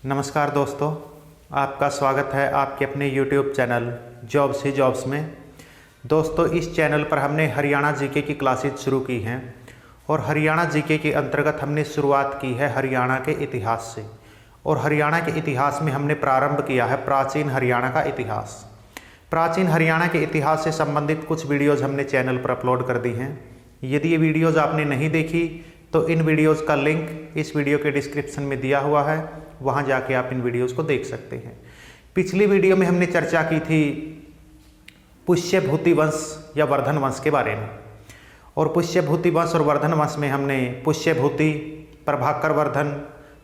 नमस्कार दोस्तों, आपका स्वागत है आपके अपने YouTube चैनल जॉब्स ही जॉब्स में। दोस्तों, इस चैनल पर हमने हरियाणा जीके की क्लासेज शुरू की हैं और हरियाणा जीके के अंतर्गत हमने शुरुआत की है हरियाणा के इतिहास से। और हरियाणा के इतिहास में हमने प्रारंभ किया है प्राचीन हरियाणा का इतिहास। प्राचीन हरियाणा के इतिहास से संबंधित कुछ वीडियोज़ हमने चैनल पर अपलोड कर दी हैं। यदि ये वीडियोज़ आपने नहीं देखी तो इन वीडियोज़ का लिंक इस वीडियो के डिस्क्रिप्शन में दिया हुआ है, वहाँ जाके आप इन वीडियोज़ को देख सकते हैं। पिछली वीडियो में हमने चर्चा की थी पुष्यभूति वंश या वर्धन वंश के बारे में। और पुष्यभूति वंश और वर्धन वंश में हमने पुष्यभूति, प्रभाकर वर्धन,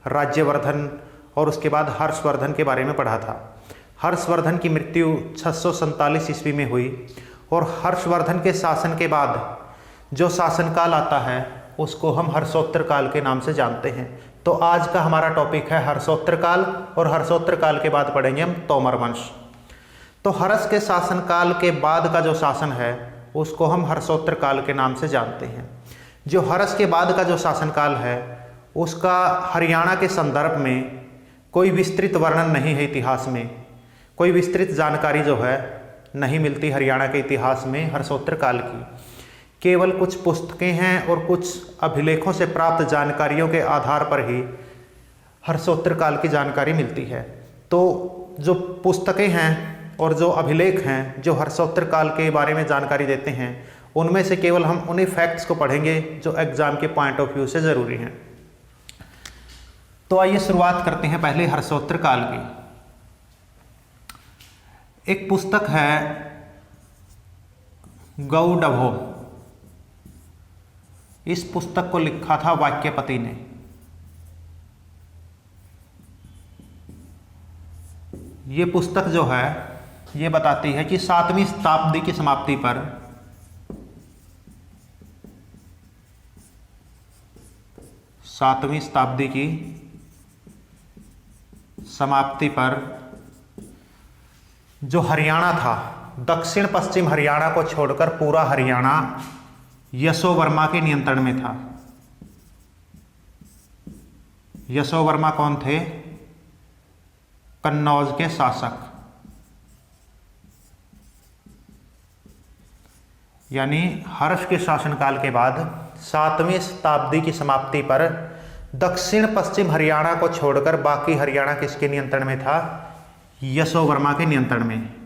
राज्यवर्धन और उसके बाद हर्षवर्धन के बारे में पढ़ा था। हर्षवर्धन की मृत्यु 647 ईस्वी में हुई और हर्षवर्धन के शासन के बाद जो शासनकाल आता है उसको हम हर्षोत्तर काल के नाम से जानते हैं। तो आज का हमारा टॉपिक है हर्षोत्तर काल और हर्षोत्तर काल के बाद पढ़ेंगे हम तोमर वंश। तो हर्ष के शासनकाल के बाद का जो शासन है उसको हम हर्षोत्तर काल के नाम से जानते हैं। जो हर्ष के बाद का जो शासनकाल है उसका हरियाणा के संदर्भ में कोई विस्तृत वर्णन नहीं है। इतिहास में कोई विस्तृत जानकारी जो है नहीं मिलती हरियाणा के इतिहास में हर्षोत्तर काल की। केवल कुछ पुस्तकें हैं और कुछ अभिलेखों से प्राप्त जानकारियों के आधार पर ही हर्षोत्तर काल की जानकारी मिलती है। तो जो पुस्तकें हैं और जो अभिलेख हैं जो हर्षोत्तर काल के बारे में जानकारी देते हैं उनमें से केवल हम उन्हीं फैक्ट्स को पढ़ेंगे जो एग्जाम के पॉइंट ऑफ व्यू से ज़रूरी हैं। तो आइए शुरुआत करते हैं पहले हर्षोत्तर काल की। एक पुस्तक है गौडभो। इस पुस्तक को लिखा था वाक्यपति ने। ये पुस्तक जो है ये बताती है कि 7वीं शताब्दी की समाप्ति पर जो हरियाणा था, दक्षिण पश्चिम हरियाणा को छोड़कर पूरा हरियाणा यशोवर्मा के नियंत्रण में था। यशोवर्मा कौन थे? कन्नौज के शासक। यानी हर्ष के शासनकाल के बाद 7वीं शताब्दी की समाप्ति पर दक्षिण पश्चिम हरियाणा को छोड़कर बाकी हरियाणा किसके नियंत्रण में था? यशोवर्मा के नियंत्रण में।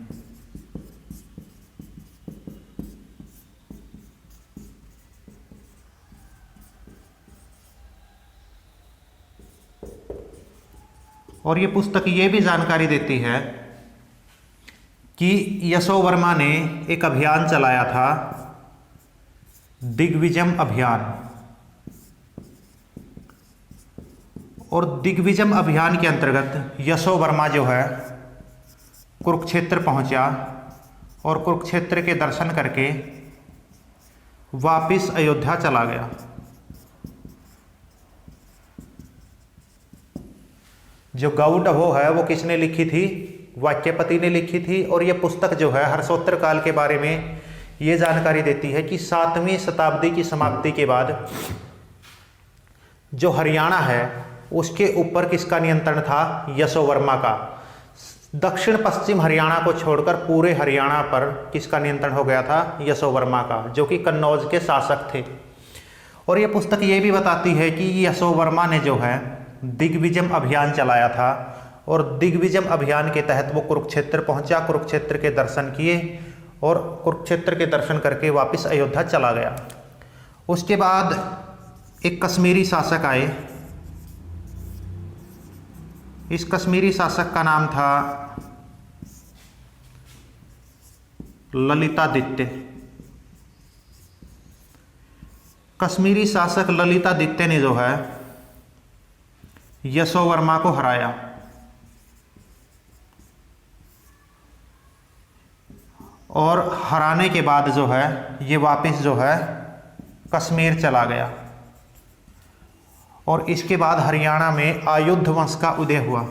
और ये पुस्तक ये भी जानकारी देती है कि यशोवर्मा ने एक अभियान चलाया था, दिग्विजय अभियान। और दिग्विजय अभियान के अंतर्गत यशोवर्मा जो है कुरुक्षेत्र पहुंचा और कुरुक्षेत्र के दर्शन करके वापिस अयोध्या चला गया। जो गौडभो है वो किसने लिखी थी? वाक्यपति ने लिखी थी। और ये पुस्तक जो है हर्षोत्तर काल के बारे में ये जानकारी देती है कि 7वीं शताब्दी की समाप्ति के बाद जो हरियाणा है उसके ऊपर किसका नियंत्रण था? यशोवर्मा का। दक्षिण पश्चिम हरियाणा को छोड़कर पूरे हरियाणा पर किसका नियंत्रण हो गया था? यशोवर्मा का, जो कि कन्नौज के शासक थे। और ये पुस्तक ये भी बताती है कि यशोवर्मा ने जो है दिग्विजय अभियान चलाया था और दिग्विजय अभियान के तहत वो कुरुक्षेत्र पहुंचा, कुरुक्षेत्र के दर्शन किए और कुरुक्षेत्र के दर्शन करके वापस अयोध्या चला गया। उसके बाद एक कश्मीरी शासक आए। इस कश्मीरी शासक का नाम था ललितादित्य। कश्मीरी शासक ललितादित्य ने जो है यशोवर्मा को हराया और हराने के बाद जो है ये वापस जो है कश्मीर चला गया। और इसके बाद हरियाणा में आयुध वंश का उदय हुआ।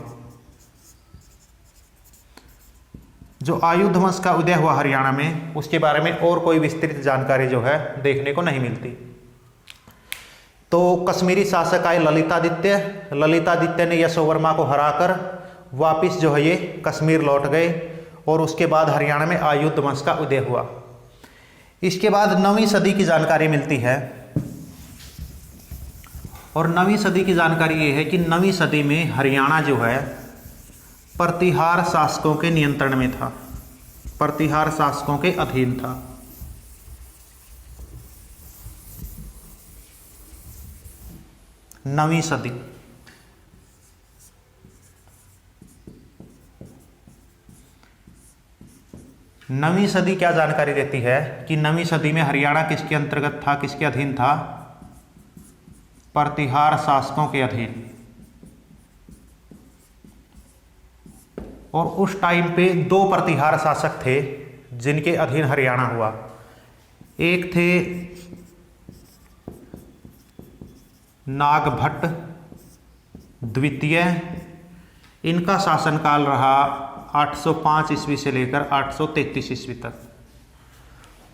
जो आयुध वंश का उदय हुआ हरियाणा में, उसके बारे में और कोई विस्तृत जानकारी जो है देखने को नहीं मिलती। तो कश्मीरी शासक आए ललितादित्य। ललितादित्य ने यशोवर्मा को हराकर वापस जो है ये कश्मीर लौट गए और उसके बाद हरियाणा में आयुध वंश का उदय हुआ। इसके बाद 9वीं सदी की जानकारी मिलती है और 9वीं सदी की जानकारी ये है कि 9वीं सदी में हरियाणा जो है प्रतिहार शासकों के नियंत्रण में था, प्रतिहार शासकों के अधीन था। नवीं सदी, नवीं सदी क्या जानकारी देती है कि 9वीं सदी में हरियाणा किसके अंतर्गत था, किसके अधीन था? प्रतिहार शासकों के अधीन। और उस टाइम पे 2 प्रतिहार शासक थे जिनके अधीन हरियाणा हुआ। एक थे नागभट्ट द्वितीय, इनका शासनकाल रहा 805 ईस्वी से लेकर 833 ईस्वी तक।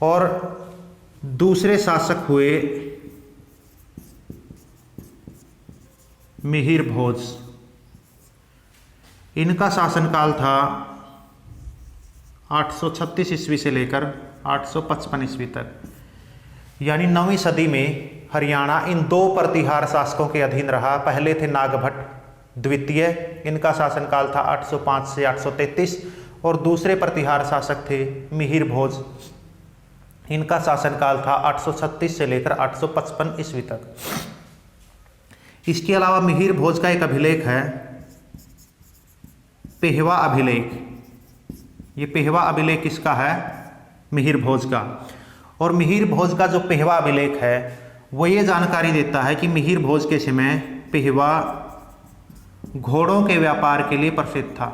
और दूसरे शासक हुए मिहिर भोज, इनका शासनकाल था 836 ईस्वी से लेकर 855 ईस्वी तक। यानी 9वीं सदी में हरियाणा इन 2 प्रतिहार शासकों के अधीन रहा। पहले थे नागभट्ट द्वितीय, इनका शासनकाल था 805 से 833, और दूसरे प्रतिहार शासक थे मिहिर भोज, इनका शासनकाल था 836 से लेकर 855 ईस्वी तक। इसके अलावा मिहिर भोज का एक अभिलेख है पेहवा अभिलेख। ये पेहवा अभिलेख किसका है? मिहिर भोज का। और मिहिर भोज का जो पेहवा अभिलेख है वो ये जानकारी देता है कि मिहिर भोज के समय पेहवा घोड़ों के व्यापार के लिए प्रसिद्ध था।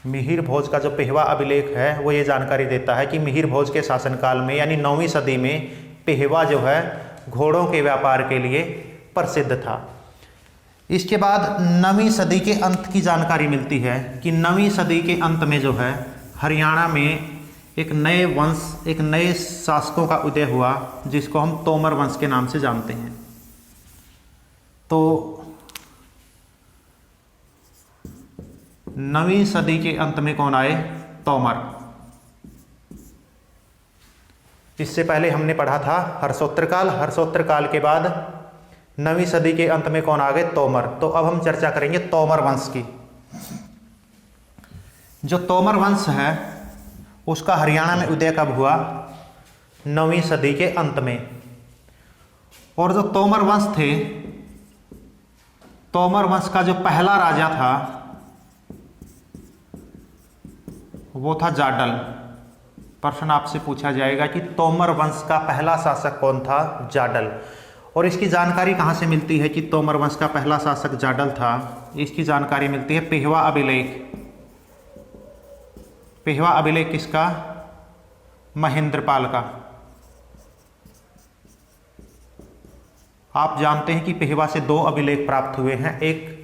मिहिर भोज का जो पेहवा अभिलेख है वो ये जानकारी देता है कि मिहिर भोज के शासनकाल में यानी 9वीं सदी में पेहवा जो है घोड़ों के व्यापार के लिए प्रसिद्ध था। इसके बाद 9वीं सदी के अंत की जानकारी मिलती है कि 9वीं सदी के अंत में जो है हरियाणा में एक नए वंश, एक नए शासकों का उदय हुआ जिसको हम तोमर वंश के नाम से जानते हैं। तो 9वीं सदी के अंत में कौन आए? तोमर। इससे पहले हमने पढ़ा था हर्षोत्तर काल। हर्षोत्तर काल के बाद 9वीं सदी के अंत में कौन आ गए? तोमर। तो अब हम चर्चा करेंगे तोमर वंश की। जो तोमर वंश है उसका हरियाणा में उदय कब हुआ? 9वीं सदी के अंत में। और जो तोमर वंश थे, तोमर वंश का जो पहला राजा था वो था जाडल। प्रश्न आपसे पूछा जाएगा कि तोमर वंश का पहला शासक कौन था? जाडल। और इसकी जानकारी कहाँ से मिलती है कि तोमर वंश का पहला शासक जाडल था? इसकी जानकारी मिलती है पेहवा अभिलेख। पेहवा अभिलेख किसका? महेंद्रपाल का। आप जानते हैं कि पेहवा से 2 अभिलेख प्राप्त हुए हैं, एक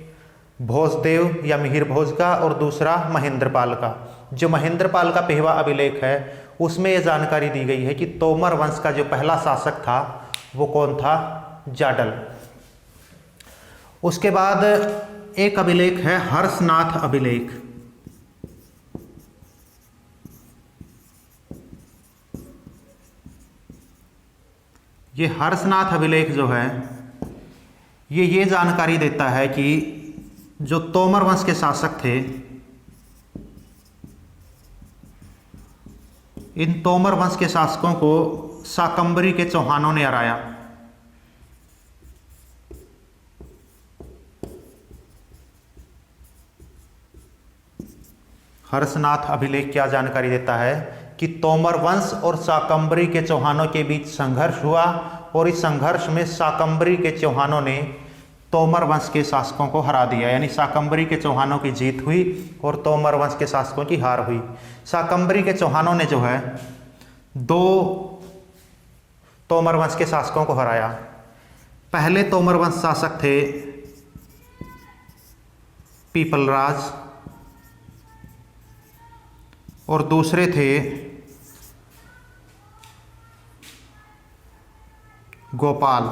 भोजदेव या मिहिर भोज का और दूसरा महेंद्रपाल का। जो महेंद्रपाल का पेहवा अभिलेख है उसमें यह जानकारी दी गई है कि तोमर वंश का जो पहला शासक था वो कौन था? जाडल। उसके बाद एक अभिलेख है हर्षनाथ अभिलेख। ये हर्षनाथ अभिलेख जो है ये जानकारी देता है कि जो तोमर वंश के शासक थे, इन तोमर वंश के शासकों को शाकंभरी के चौहानों ने हराया। हर्षनाथ अभिलेख क्या जानकारी देता है कि तोमर वंश और शाकंभरी के चौहानों के बीच संघर्ष हुआ और इस संघर्ष में शाकंभरी के चौहानों ने तोमर वंश के शासकों को हरा दिया। यानी शाकंभरी के चौहानों की जीत हुई और तोमर वंश के शासकों की हार हुई। शाकंभरी के चौहानों ने जो है 2 तोमर वंश के शासकों को हराया। पहले तोमर वंश शासक थे पीपलराज और दूसरे थे गोपाल।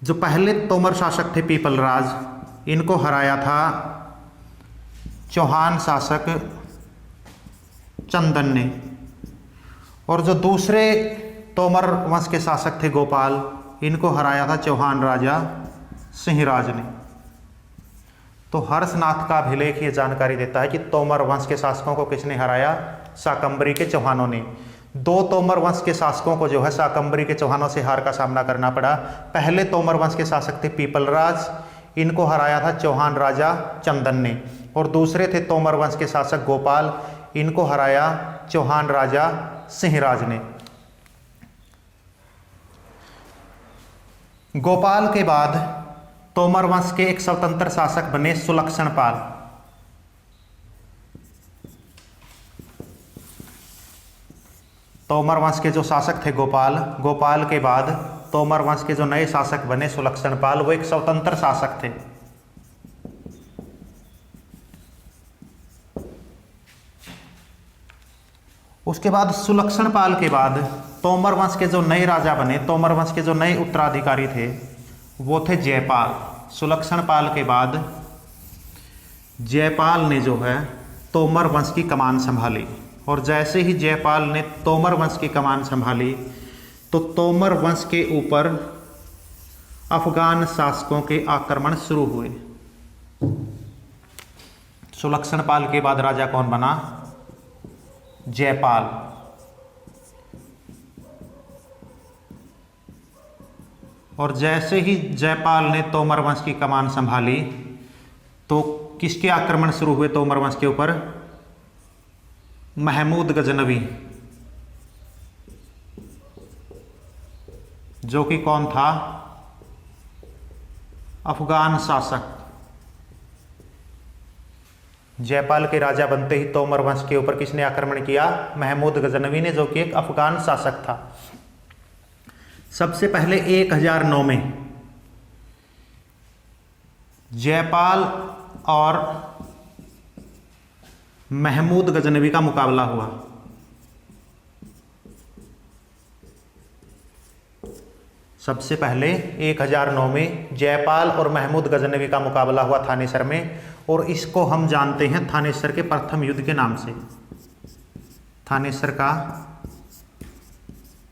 जो पहले तोमर शासक थे पीपलराज, इनको हराया था चौहान शासक चंदन ने। और जो दूसरे तोमर वंश के शासक थे गोपाल, इनको हराया था चौहान राजा सिंहराज ने। तो हर्षनाथ का अभिलेख ये जानकारी देता है कि तोमर वंश के शासकों को किसने हराया? शाकंभरी के चौहानों ने। दो तोमर वंश के शासकों को जो है शाकंभरी के चौहानों से हार का सामना करना पड़ा। पहले तोमर वंश के शासक थे पीपलराज, इनको हराया था चौहान राजा चंदन ने। और दूसरे थे तोमर वंश के शासक गोपाल, इनको हराया चौहान राजा सिंहराज ने। गोपाल के बाद तोमर वंश के एक स्वतंत्र शासक बने सुलक्षण पाल। तोमर वंश के जो शासक थे गोपाल, गोपाल के बाद तोमर वंश के जो नए शासक बने सुलक्षण पाल, वो एक स्वतंत्र शासक थे। उसके बाद सुलक्षण पाल के बाद तोमर वंश के जो नए राजा बने, तोमर वंश के जो नए उत्तराधिकारी थे, वो थे जयपाल। सुलक्षण पाल के बाद जयपाल ने जो है तोमर वंश की कमान संभाली। और जैसे ही जयपाल ने तोमर वंश की कमान संभाली तो तोमर वंश के ऊपर अफगान शासकों के आक्रमण शुरू हुए। सुलक्षण पाल के बाद राजा कौन बना? जयपाल। और जैसे ही जयपाल ने तोमर वंश की कमान संभाली तो किसके आक्रमण शुरू हुए तोमर वंश के ऊपर? महमूद गजनवी, जो कि कौन था? अफगान शासक। जयपाल के राजा बनते ही तोमर वंश के ऊपर किसने आक्रमण किया? महमूद गजनवी ने, जो कि एक अफगान शासक था। सबसे पहले 1009 में जयपाल और महमूद गजनवी का मुकाबला हुआ। सबसे पहले 1009 में जयपाल और महमूद गजनवी का मुकाबला हुआ थानेसर में, और इसको हम जानते हैं थानेसर के प्रथम युद्ध के नाम से। थानेसर का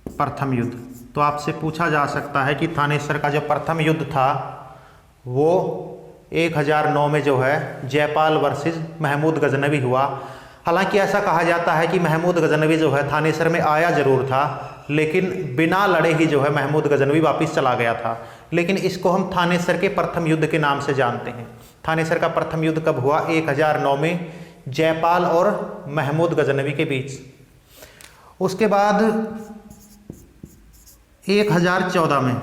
प्रथम युद्ध। तो आपसे पूछा जा सकता है कि थानेसर का जो प्रथम युद्ध था वो 1009 में जो है जयपाल वर्सेस महमूद गजनवी हुआ। हालांकि ऐसा कहा जाता है कि महमूद गजनवी जो है थानेसर में आया जरूर था, लेकिन बिना लड़े ही जो है महमूद गजनवी वापस चला गया था। लेकिन इसको हम थानेसर के प्रथम युद्ध के नाम से जानते हैं। थानेसर का प्रथम युद्ध कब हुआ? 1009 में जयपाल और महमूद गजनवी के बीच। उसके बाद 1014 में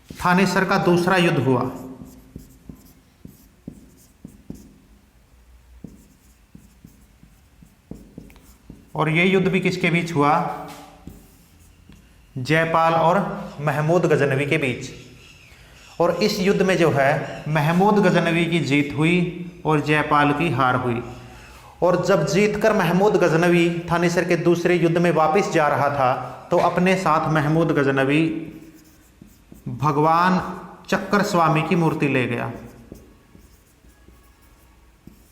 थानेसर का दूसरा युद्ध हुआ। और ये युद्ध भी किसके बीच हुआ? जयपाल और महमूद गजनवी के बीच। और इस युद्ध में जो है महमूद गजनवी की जीत हुई और जयपाल की हार हुई। और जब जीतकर महमूद गजनवी थानेसर के दूसरे युद्ध में वापस जा रहा था तो अपने साथ महमूद गजनवी भगवान चक्कर स्वामी की मूर्ति ले गया।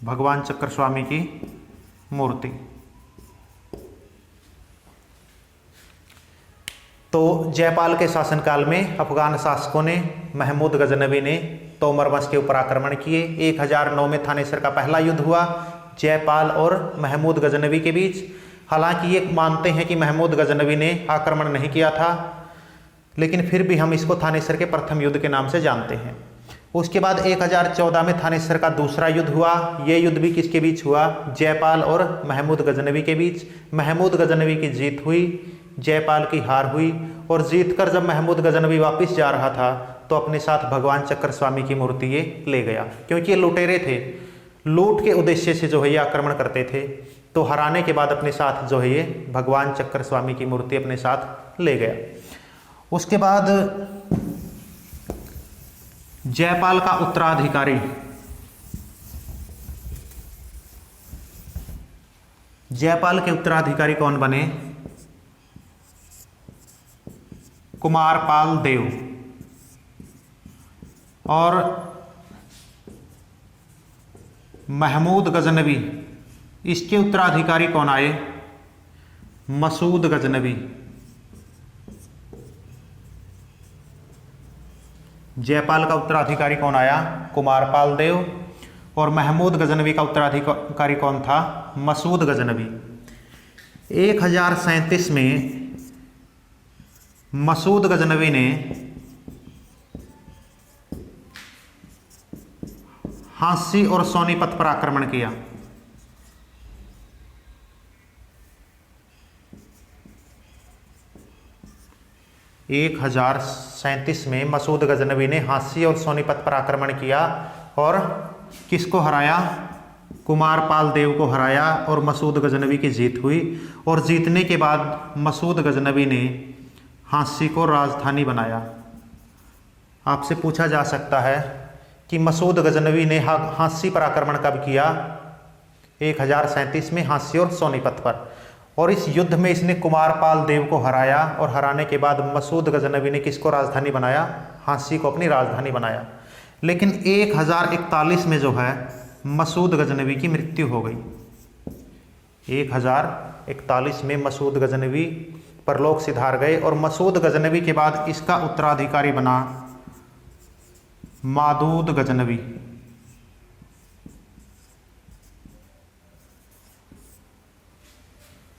भगवान चक्कर स्वामी की मूर्ति। तो जयपाल के शासनकाल में अफगान शासकों ने, महमूद गजनवी ने तोमर वंश के ऊपर आक्रमण किए। 1009 में थानेसर का पहला युद्ध हुआ जयपाल और महमूद गजनवी के बीच। हालांकि ये मानते हैं कि महमूद गजनवी ने आक्रमण नहीं किया था, लेकिन फिर भी हम इसको थानेसर के प्रथम युद्ध के नाम से जानते हैं। उसके बाद 1014 में थानेसर का दूसरा युद्ध हुआ। ये युद्ध भी किसके बीच हुआ? जयपाल और महमूद गजनवी के बीच। महमूद गजनवी की जीत हुई, जयपाल की हार हुई। और जीतकर जब महमूद गजनवी वापस जा रहा था तो अपने साथ भगवान चक्कर स्वामी की मूर्ति ये ले गया, क्योंकि ये लुटेरे थे, लूट के उद्देश्य से जो है ये आक्रमण करते थे। तो हराने के बाद अपने साथ जो है ये भगवान चक्कर स्वामी की मूर्ति अपने साथ ले गया। उसके बाद जयपाल का उत्तराधिकारी, जयपाल के उत्तराधिकारी कौन बने? कुमारपाल देव। और महमूद गजनवी, इसके उत्तराधिकारी कौन आए? मसूद गजनवी। जयपाल का उत्तराधिकारी कौन आया? कुमारपाल देव। और महमूद गजनवी का उत्तराधिकारी कौन था? मसूद गजनवी। 1037 में मसूद गजनवी ने हांसी और सोनीपत पर आक्रमण किया। एक 1037 में मसूद गजनवी ने हांसी और सोनीपत पर आक्रमण किया और किसको हराया? कुमारपाल देव को हराया और मसूद गजनवी की जीत हुई। और जीतने के बाद मसूद गजनवी ने हांसी को राजधानी बनाया। आपसे पूछा जा सकता है कि मसूद गजनवी ने हांसी पर आक्रमण कब किया? 1037 में हांसी और सोनीपत पर। और इस युद्ध में इसने कुमारपाल देव को हराया और हराने के बाद मसूद गजनवी ने किसको राजधानी बनाया? हांसी को अपनी राजधानी बनाया। लेकिन 1041 में जो है मसूद गजनवी की मृत्यु हो गई। 1041 में मसूद गजनवी परलोक सिधार गए और मसूद गजनवी के बाद इसका उत्तराधिकारी बना मादूद गजनवी।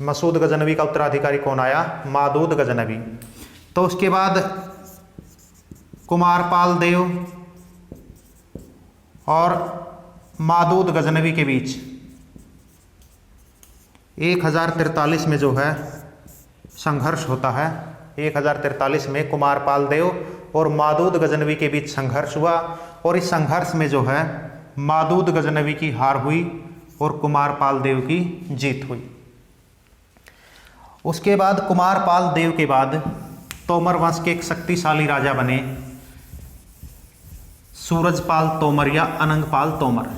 मसूद गजनवी का उत्तराधिकारी कौन आया? मादूद गजनवी। तो उसके बाद कुमारपाल देव और मादूद गजनवी के बीच 1043 में जो है संघर्ष होता है। 1043 में कुमारपाल देव और मादूद गजनवी के बीच संघर्ष हुआ और इस संघर्ष में जो है मादूद गजनवी की हार हुई और कुमारपाल देव की जीत हुई। उसके बाद कुमारपाल देव के बाद तोमर वंश के एक शक्तिशाली राजा बने सूरजपाल तोमर या अनंगपाल तोमर।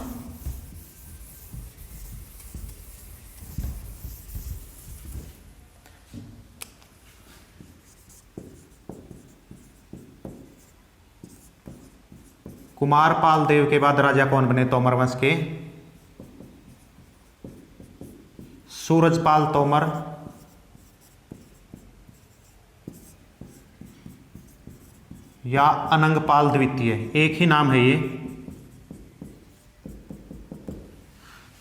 कुमारपाल देव के बाद राजा कौन बने तोमर वंश के? सूरजपाल तोमर या अनंगपाल द्वितीय, एक ही नाम है ये।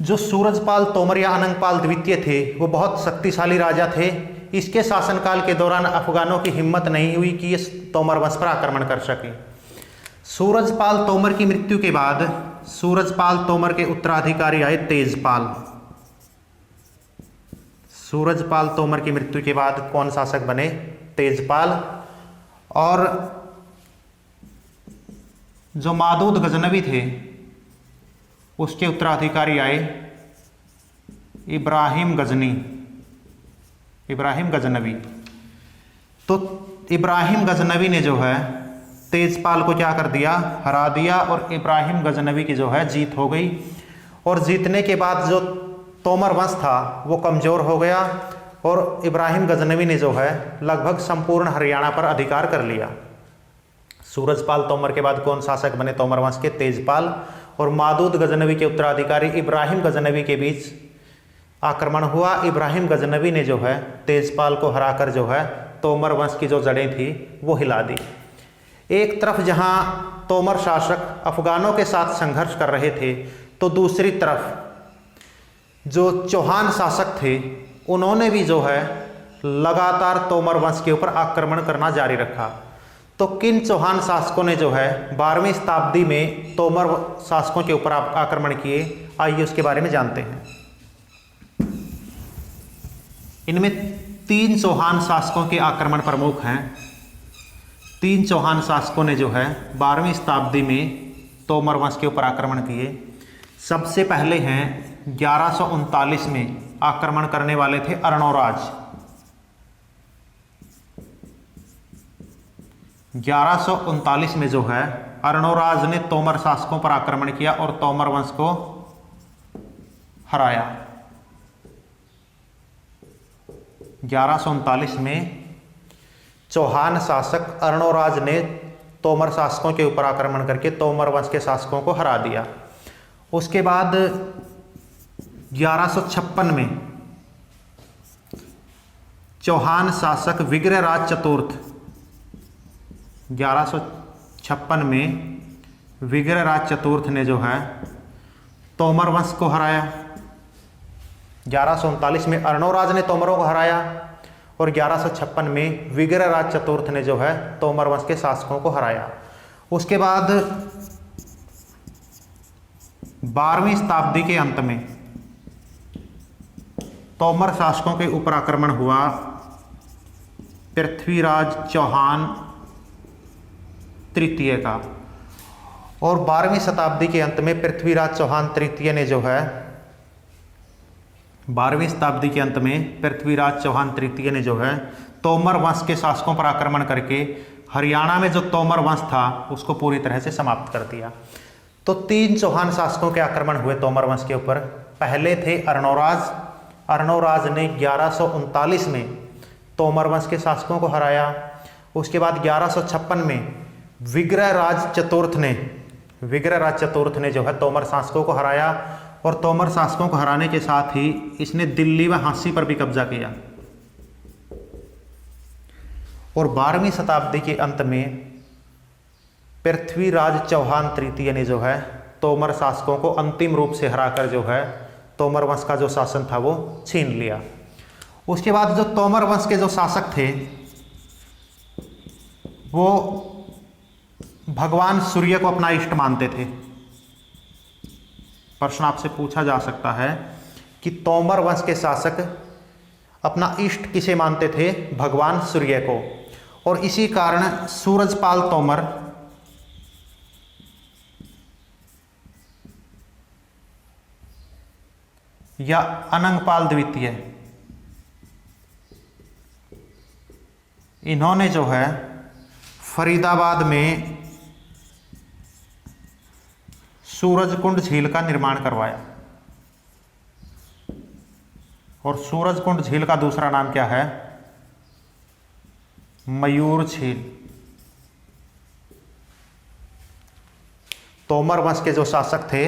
जो सूरजपाल तोमर या अनंगपाल द्वितीय थे वो बहुत शक्तिशाली राजा थे। इसके शासनकाल के दौरान अफगानों की हिम्मत नहीं हुई कि ये तोमर वंश पर आक्रमण कर सके। सूरजपाल तोमर की मृत्यु के बाद सूरजपाल तोमर के उत्तराधिकारी आए तेजपाल। सूरजपाल तोमर की मृत्यु के बाद कौन शासक बने? तेजपाल। और जो मादूद गजनवी थे उसके उत्तराधिकारी आए इब्राहिम गजनी, इब्राहिम गजनवी। तो इब्राहिम गजनवी ने जो है तेजपाल को क्या कर दिया? हरा दिया और इब्राहिम गजनवी की जो है जीत हो गई। और जीतने के बाद जो तोमर वंश था वो कमज़ोर हो गया और इब्राहिम गजनवी ने जो है लगभग संपूर्ण हरियाणा पर अधिकार कर लिया। सूरजपाल तोमर के बाद कौन शासक बने तोमर वंश के? तेजपाल। और मादूद गजनवी के उत्तराधिकारी इब्राहिम गजनवी के बीच आक्रमण हुआ। इब्राहिम गजनवी ने जो है तेजपाल को हराकर जो है तोमर वंश की जो जड़ें थी वो हिला दी। एक तरफ जहां तोमर शासक अफगानों के साथ संघर्ष कर रहे थे तो दूसरी तरफ जो चौहान शासक थे उन्होंने भी जो है लगातार तोमर वंश के ऊपर आक्रमण करना जारी रखा। तो किन चौहान शासकों ने जो है 12वीं शताब्दी में तोमर शासकों के ऊपर आक्रमण किए? आइए उसके बारे में जानते हैं। इनमें 3 चौहान शासकों के आक्रमण प्रमुख हैं। 3 चौहान शासकों ने जो है 12वीं शताब्दी में तोमर वंश के ऊपर आक्रमण किए। सबसे पहले हैं 1139 में आक्रमण करने वाले थे अर्णोराज। 1139 में जो है अर्णोराज ने तोमर शासकों पर आक्रमण किया और तोमर वंश को हराया। 1139 में चौहान शासक अर्णोराज ने तोमर शासकों के ऊपर आक्रमण करके तोमर वंश के शासकों को हरा दिया। उसके बाद 1156 में चौहान शासक विग्रहराज चतुर्थ, 1156 में विग्रहराज चतुर्थ ने जो है तोमर वंश को हराया। 1139 में अर्णोराज ने तोमरों को हराया और 1156 में विग्रहराज चतुर्थ ने जो है तोमर वंश के शासकों को हराया। उसके बाद 12वीं शताब्दी के अंत में तोमर शासकों के ऊपर आक्रमण हुआ पृथ्वीराज चौहान तृतीय का, और 12वीं शताब्दी के अंत में पृथ्वीराज चौहान तृतीय ने जो है 12वीं शताब्दी के अंत में पृथ्वीराज चौहान तृतीय ने जो है तोमर वंश के शासकों पर आक्रमण करके हरियाणा में जो तोमर वंश था उसको पूरी तरह से समाप्त कर दिया। तो 3 चौहान शासकों के आक्रमण हुए तोमर वंश के ऊपर। पहले थे अर्णोराज। अर्णोराज ने 1139 में तोमर वंश के शासकों को हराया। उसके बाद 1156 में विग्रहराज चतुर्थ ने जो है तोमर शासकों को हराया, और तोमर शासकों को हराने के साथ ही इसने दिल्ली व हाँसी पर भी कब्जा किया। और 12वीं शताब्दी के अंत में पृथ्वीराज चौहान तृतीय ने जो है तोमर शासकों को अंतिम रूप से हराकर जो है तोमर वंश का जो शासन था वो छीन लिया। उसके बाद जो तोमर वंश के जो शासक थे वो भगवान सूर्य को अपना इष्ट मानते थे। प्रश्न आपसे पूछा जा सकता है कि तोमर वंश के शासक अपना इष्ट किसे मानते थे? भगवान सूर्य को। और इसी कारण सूरजपाल तोमर या अनंगपाल द्वितीय, इन्होंने जो है फरीदाबाद में सूरजकुंड झील का निर्माण करवाया। और सूरजकुंड झील का दूसरा नाम क्या है? मयूर झील। तोमर वंश के जो शासक थे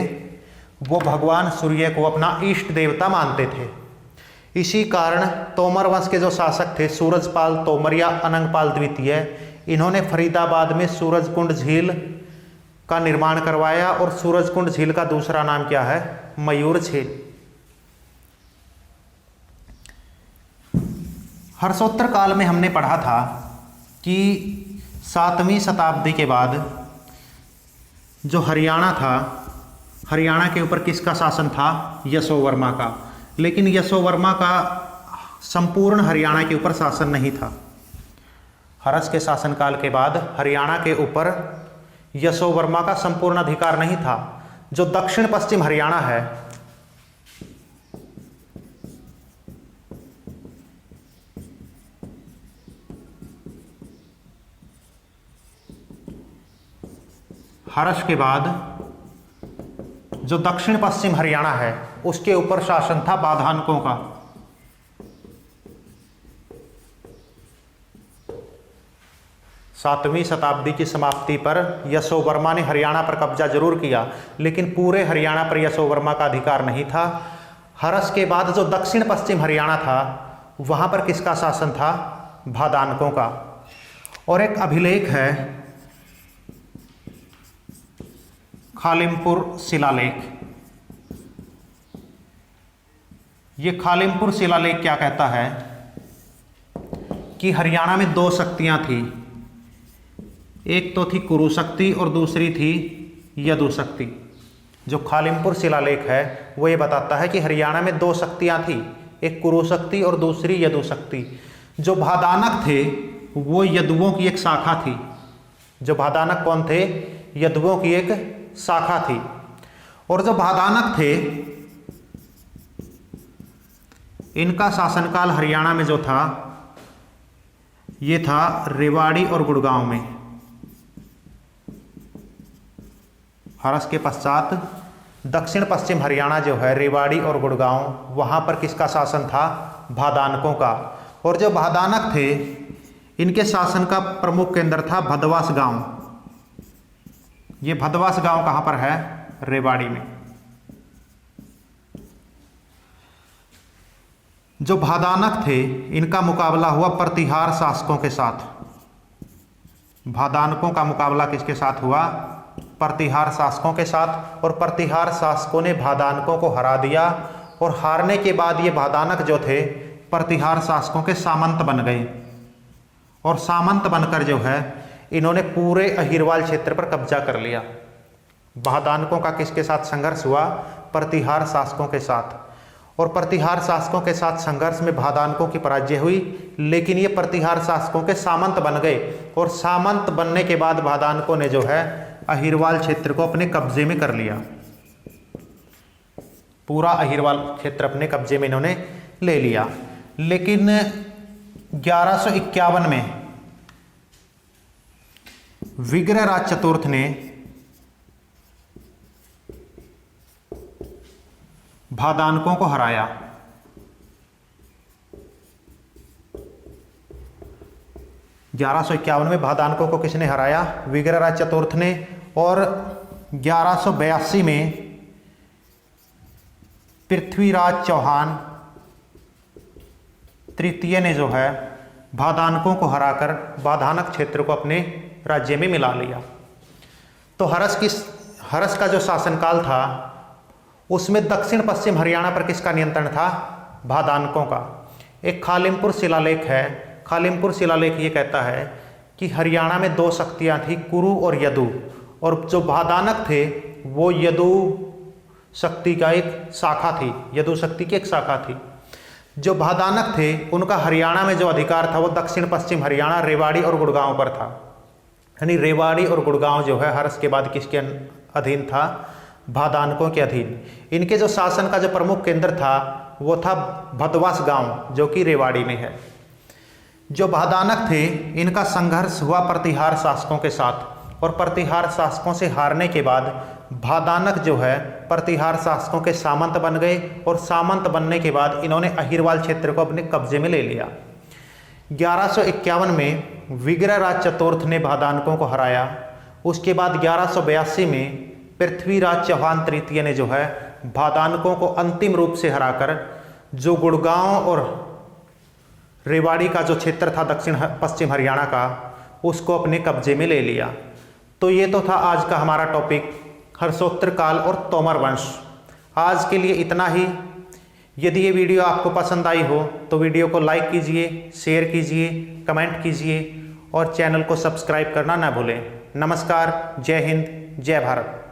वो भगवान सूर्य को अपना इष्ट देवता मानते थे। इसी कारण तोमर वंश के जो शासक थे सूरजपाल तोमर या अनंगपाल द्वितीय, इन्होंने फरीदाबाद में सूरजकुंड झील का निर्माण करवाया। और सूरजकुंड झील का दूसरा नाम क्या है? मयूर झील। हर्षोत्तर काल में हमने पढ़ा था कि 7वीं शताब्दी के बाद जो हरियाणा था, हरियाणा के ऊपर किसका शासन था? यशोवर्मा का। लेकिन यशोवर्मा का संपूर्ण हरियाणा के ऊपर शासन नहीं था। हर्ष के शासनकाल के बाद हरियाणा के ऊपर यशोवर्मा का संपूर्ण अधिकार नहीं था। जो दक्षिण पश्चिम हरियाणा है, हर्ष के बाद जो दक्षिण पश्चिम हरियाणा है उसके ऊपर शासन था बाधानकों का। सातवीं शताब्दी की समाप्ति पर यशोवर्मा ने हरियाणा पर कब्जा जरूर किया, लेकिन पूरे हरियाणा पर यशोवर्मा का अधिकार नहीं था। हर्ष के बाद जो दक्षिण पश्चिम हरियाणा था वहां पर किसका शासन था? भादानकों का। और एक अभिलेख है खालिमपुर शिलालेख। ये खालिमपुर शिलालेख क्या कहता है कि हरियाणा में 2 शक्तियां थी। एक तो थी कुरु शक्ति और दूसरी थी यदु शक्ति। जो खालिमपुर शिलालेख है वो ये बताता है कि हरियाणा में 2 शक्तियां थी, एक कुरु शक्ति और दूसरी यदु शक्ति। जो भादानक थे वो यदुओं की एक शाखा थी। जो भादानक कौन थे? यदुओं की एक शाखा थी। और जो भादानक थे इनका शासनकाल हरियाणा में जो था ये था रेवाड़ी और गुड़गांव में। हर्ष के पश्चात दक्षिण पश्चिम हरियाणा जो है रेवाड़ी और गुड़गांव, वहां पर किसका शासन था? भादानकों का। और जो भादानक थे इनके शासन का प्रमुख केंद्र था भदवास गांव। ये भदवास गांव कहाँ पर है? रेवाड़ी में। जो भादानक थे इनका मुकाबला हुआ प्रतिहार शासकों के साथ। भादानकों का मुकाबला किसके साथ हुआ? प्रतिहार शासकों के साथ। और प्रतिहार शासकों ने भादानकों को हरा दिया और हारने के बाद ये भादानक जो थे प्रतिहार शासकों के सामंत बन गए। और सामंत बनकर जो है इन्होंने पूरे अहिरवाल क्षेत्र पर कब्जा कर लिया। भादानकों का किसके साथ संघर्ष हुआ? प्रतिहार शासकों के साथ। और प्रतिहार शासकों के साथ संघर्ष में भादानकों की पराजय हुई, लेकिन ये प्रतिहार शासकों के सामंत बन गए। और सामंत बनने के बाद भादानकों ने जो है अहिरवाल क्षेत्र को अपने कब्जे में कर लिया। पूरा अहिरवाल क्षेत्र अपने कब्जे में इन्होंने ले लिया। लेकिन 1151 में विग्रहराज चतुर्थ ने भादानकों को हराया। में भादानकों को किसने हराया? विग्रहराज चतुर्थ ने। और 1182 में पृथ्वीराज चौहान तृतीय ने जो है भादानकों को हराकर भादानक क्षेत्र को अपने राज्य में मिला लिया। तो हर्ष का जो शासनकाल था उसमें दक्षिण पश्चिम हरियाणा पर किसका नियंत्रण था? भादानकों का। एक खालिमपुर शिलालेख है। खालिमपुर शिलालेख ये कहता है कि हरियाणा में दो शक्तियां थी, कुरु और यदु। और जो भादानक थे वो यदु शक्ति का एक शाखा थी, यदु शक्ति की एक शाखा थी। जो भादानक थे उनका हरियाणा में जो अधिकार था वो दक्षिण पश्चिम हरियाणा, रेवाड़ी और गुड़गांव पर था। यानी रेवाड़ी और गुड़गांव जो है हर्ष के बाद किसके अधीन था? भादानकों के अधीन। इनके जो शासन का जो प्रमुख केंद्र था वो था भदवास गांव, जो कि रेवाड़ी में है। जो भादानक थे इनका संघर्ष हुआ प्रतिहार शासकों के साथ। और प्रतिहार शासकों से हारने के बाद भादानक जो है प्रतिहार शासकों के सामंत बन गए। और सामंत बनने के बाद इन्होंने अहिरवाल क्षेत्र को अपने कब्जे में ले लिया। 1151 में विग्रहराज चतुर्थ ने भादानकों को हराया। उसके बाद 1182 में पृथ्वीराज चौहान तृतीय ने जो है भादानकों को अंतिम रूप से हराकर जो गुड़गांव और रेवाड़ी का जो क्षेत्र था दक्षिण पश्चिम हरियाणा का, उसको अपने कब्जे में ले लिया। तो ये तो था आज का हमारा टॉपिक, हर्षोत्तर काल और तोमर वंश। आज के लिए इतना ही। यदि ये वीडियो आपको पसंद आई हो तो वीडियो को लाइक कीजिए, शेयर कीजिए, कमेंट कीजिए और चैनल को सब्सक्राइब करना ना भूलें। नमस्कार, जय हिंद, जय भारत।